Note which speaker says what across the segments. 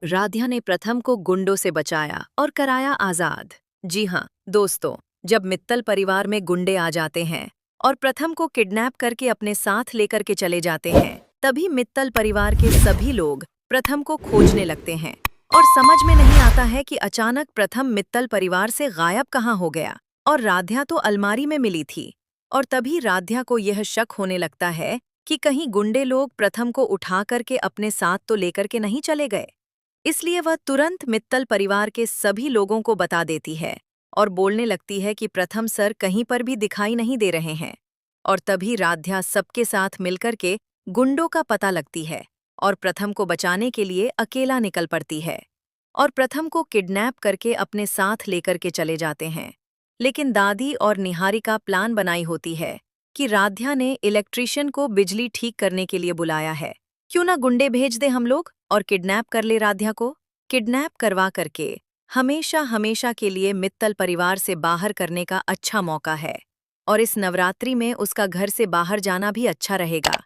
Speaker 1: राध्या ने प्रथम को गुंडों से बचाया और कराया आजाद। जी हाँ दोस्तों, जब मित्तल परिवार में गुंडे आ जाते हैं और प्रथम को किडनैप करके अपने साथ लेकर के चले जाते हैं, तभी मित्तल परिवार के सभी लोग प्रथम को खोजने लगते हैं और समझ में नहीं आता है कि अचानक प्रथम मित्तल परिवार से गायब कहाँ हो गया और राध्या तो अलमारी में मिली थी। और तभी राध्या को यह शक होने लगता है कि कहीं गुंडे लोग प्रथम को उठा करके अपने साथ तो लेकर के नहीं चले गए। इसलिए वह तुरंत मित्तल परिवार के सभी लोगों को बता देती है और बोलने लगती है कि प्रथम सर कहीं पर भी दिखाई नहीं दे रहे हैं। और तभी राध्या सबके साथ मिलकर के गुंडों का पता लगती है और प्रथम को बचाने के लिए अकेला निकल पड़ती है और प्रथम को किडनैप करके अपने साथ लेकर के चले जाते हैं। लेकिन दादी और निहारिका प्लान बनाई होती है कि राध्या ने इलेक्ट्रीशियन को बिजली ठीक करने के लिए बुलाया है, क्यों ना गुंडे भेज दे हम लोग और किडनैप कर ले राध्या को। किडनैप करवा करके हमेशा हमेशा के लिए मित्तल परिवार से बाहर करने का अच्छा मौका है और इस नवरात्रि में उसका घर से बाहर जाना भी अच्छा रहेगा।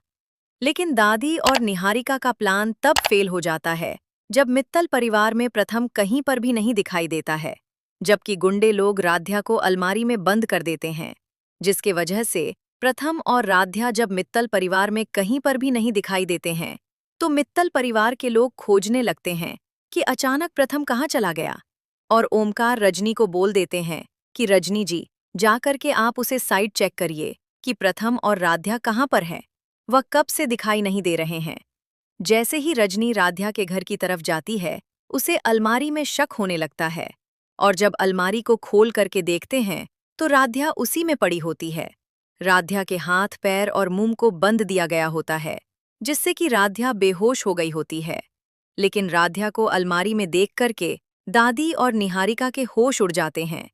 Speaker 1: लेकिन दादी और निहारिका का प्लान तब फेल हो जाता है जब मित्तल परिवार में प्रथम कहीं पर भी नहीं दिखाई देता है, जबकि गुंडे लोग राध्या को अलमारी में बंद कर देते हैं, जिसके वजह से प्रथम और राध्या जब मित्तल परिवार में कहीं पर भी नहीं दिखाई देते हैं तो मित्तल परिवार के लोग खोजने लगते हैं कि अचानक प्रथम कहाँ चला गया। और ओमकार रजनी को बोल देते हैं कि रजनी जी, जाकर के आप उसे साइड चेक करिए कि प्रथम और राध्या कहाँ पर है, वह कब से दिखाई नहीं दे रहे हैं। जैसे ही रजनी राध्या के घर की तरफ जाती है, उसे अलमारी में शक होने लगता है और जब अलमारी को खोल करके देखते हैं तो राध्या उसी में पड़ी होती है। राध्या के हाथ पैर और मुंह को बंद दिया गया होता है, जिससे कि राध्या बेहोश हो गई होती है। लेकिन राध्या को अलमारी में देख करके दादी और निहारिका के होश उड़ जाते हैं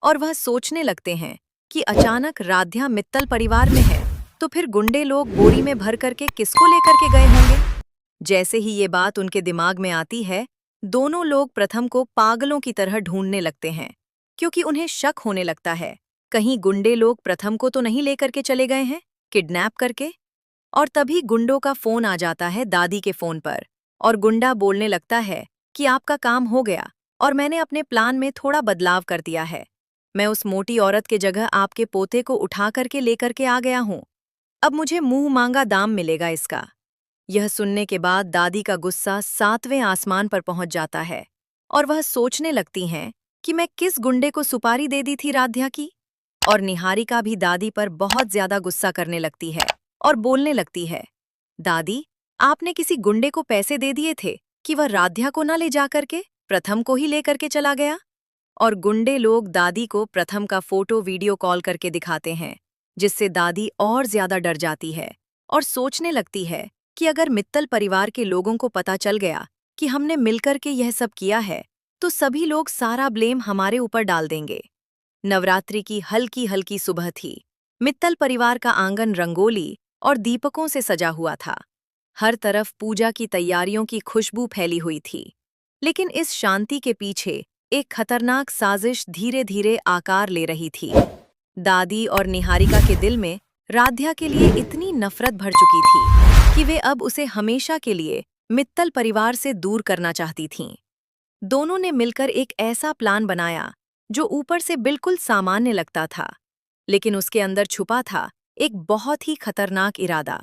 Speaker 1: और वह सोचने लगते हैं कि अचानक राध्या मित्तल परिवार में है तो फिर गुंडे लोग बोरी में भर करके किसको लेकर के गए होंगे। जैसे ही ये बात उनके दिमाग में आती है, दोनों लोग प्रथम को पागलों की तरह ढूंढने लगते हैं, क्योंकि उन्हें शक होने लगता है कहीं गुंडे लोग प्रथम को तो नहीं लेकर के चले गए हैं किडनैप करके। और तभी गुंडों का फोन आ जाता है दादी के फोन पर और गुंडा बोलने लगता है कि आपका काम हो गया और मैंने अपने प्लान में थोड़ा बदलाव कर दिया है। मैं उस मोटी औरत के जगह आपके पोते को उठा करके लेकर के आ गया हूँ। अब मुझे मुंह मांगा दाम मिलेगा इसका। यह सुनने के बाद दादी का गुस्सा 7वें आसमान पर पहुंच जाता है और वह सोचने लगती हैं कि मैं किस गुंडे को सुपारी दे दी थी राध्या की। और निहारिका भी दादी पर बहुत ज्यादा गुस्सा करने लगती है और बोलने लगती है, दादी, आपने किसी गुंडे को पैसे दे दिए थे कि वह राध्या को न ले जाकर के प्रथम को ही लेकर के चला गया। और गुंडे लोग दादी को प्रथम का फोटो वीडियो कॉल करके दिखाते हैं, जिससे दादी और ज्यादा डर जाती है और सोचने लगती है कि अगर मित्तल परिवार के लोगों को पता चल गया कि हमने मिलकर के यह सब किया है तो सभी लोग सारा ब्लेम हमारे ऊपर डाल देंगे। नवरात्रि की हल्की हल्की सुबह थी। मित्तल परिवार का आंगन रंगोली और दीपकों से सजा हुआ था। हर तरफ पूजा की तैयारियों की खुशबू फैली हुई थी। लेकिन इस शांति के पीछे एक खतरनाक साजिश धीरे धीरे आकार ले रही थी। दादी और निहारिका के दिल में राध्या के लिए इतनी नफरत भर चुकी थी कि वे अब उसे हमेशा के लिए मित्तल परिवार से दूर करना चाहती थीं। दोनों ने मिलकर एक ऐसा प्लान बनाया जो ऊपर से बिल्कुल सामान्य लगता था, लेकिन उसके अंदर छुपा था एक बहुत ही खतरनाक इरादा।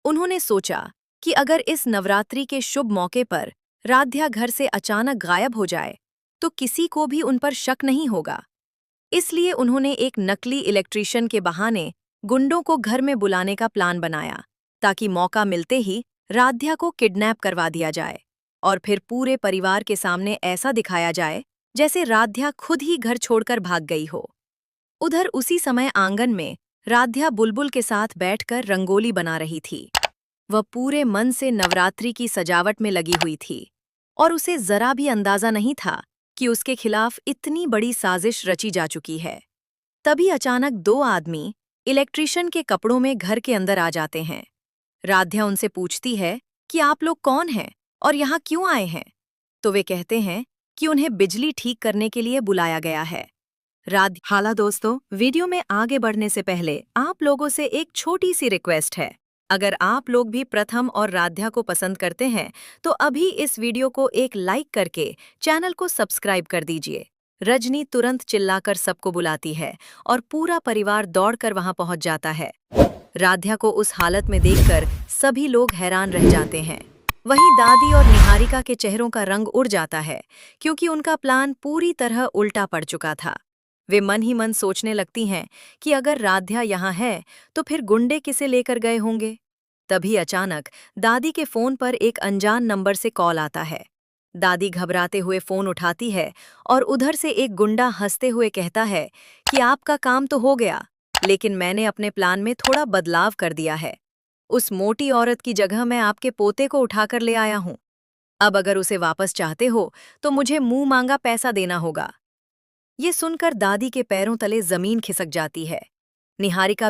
Speaker 1: उन्होंने सोचा कि अगर इस नवरात्रि के शुभ मौके पर राध्या घर से अचानक गायब हो जाए तो किसी को भी उन पर शक नहीं होगा। इसलिए उन्होंने एक नकली इलेक्ट्रीशियन के बहाने गुंडों को घर में बुलाने का प्लान बनाया, ताकि मौका मिलते ही राध्या को किडनैप करवा दिया जाए और फिर पूरे परिवार के सामने ऐसा दिखाया जाए जैसे राध्या खुद ही घर छोड़कर भाग गई हो। उधर उसी समय आंगन में राध्या बुलबुल के साथ बैठकर रंगोली बना रही थी। वह पूरे मन से नवरात्रि की सजावट में लगी हुई थी और उसे जरा भी अंदाजा नहीं था कि उसके खिलाफ इतनी बड़ी साजिश रची जा चुकी है। तभी अचानक दो आदमी इलेक्ट्रीशियन के कपड़ों में घर के अंदर आ जाते हैं। राध्या उनसे पूछती है कि आप लोग कौन हैं और यहाँ क्यों आए हैं। तो वे कहते हैं कि उन्हें बिजली ठीक करने के लिए बुलाया गया है। हाला दोस्तों, वीडियो में आगे बढ़ने से पहले आप लोगों से एक छोटी सी रिक्वेस्ट है। अगर आप लोग भी प्रथम और राध्या को पसंद करते हैं तो अभी इस वीडियो को एक लाइक करके चैनल को सब्सक्राइब कर दीजिए। रजनी तुरंत चिल्लाकर सबको बुलाती है और पूरा परिवार दौड़कर वहां पहुंच जाता है। राध्या को उस हालत में देखकर सभी लोग हैरान रह जाते हैं। वहीं दादी और निहारिका के चेहरों का रंग उड़ जाता है क्योंकि उनका प्लान पूरी तरह उल्टा पड़ चुका था। वे मन ही मन सोचने लगती हैं कि अगर राध्या यहाँ है तो फिर गुंडे किसे लेकर गए होंगे। तभी अचानक दादी के फोन पर एक अनजान नंबर से कॉल आता है। दादी घबराते हुए फोन उठाती है और उधर से एक गुंडा हंसते हुए कहता है कि आपका काम तो हो गया, लेकिन मैंने अपने प्लान में थोड़ा बदलाव कर दिया है। उस मोटी औरत की जगह मैं आपके पोते को उठाकर ले आया हूं। अब अगर उसे वापस चाहते हो तो मुझे मुंह मांगा पैसा देना होगा। ये सुनकर दादी के पैरों तले जमीन खिसक जाती है। निहारिका भी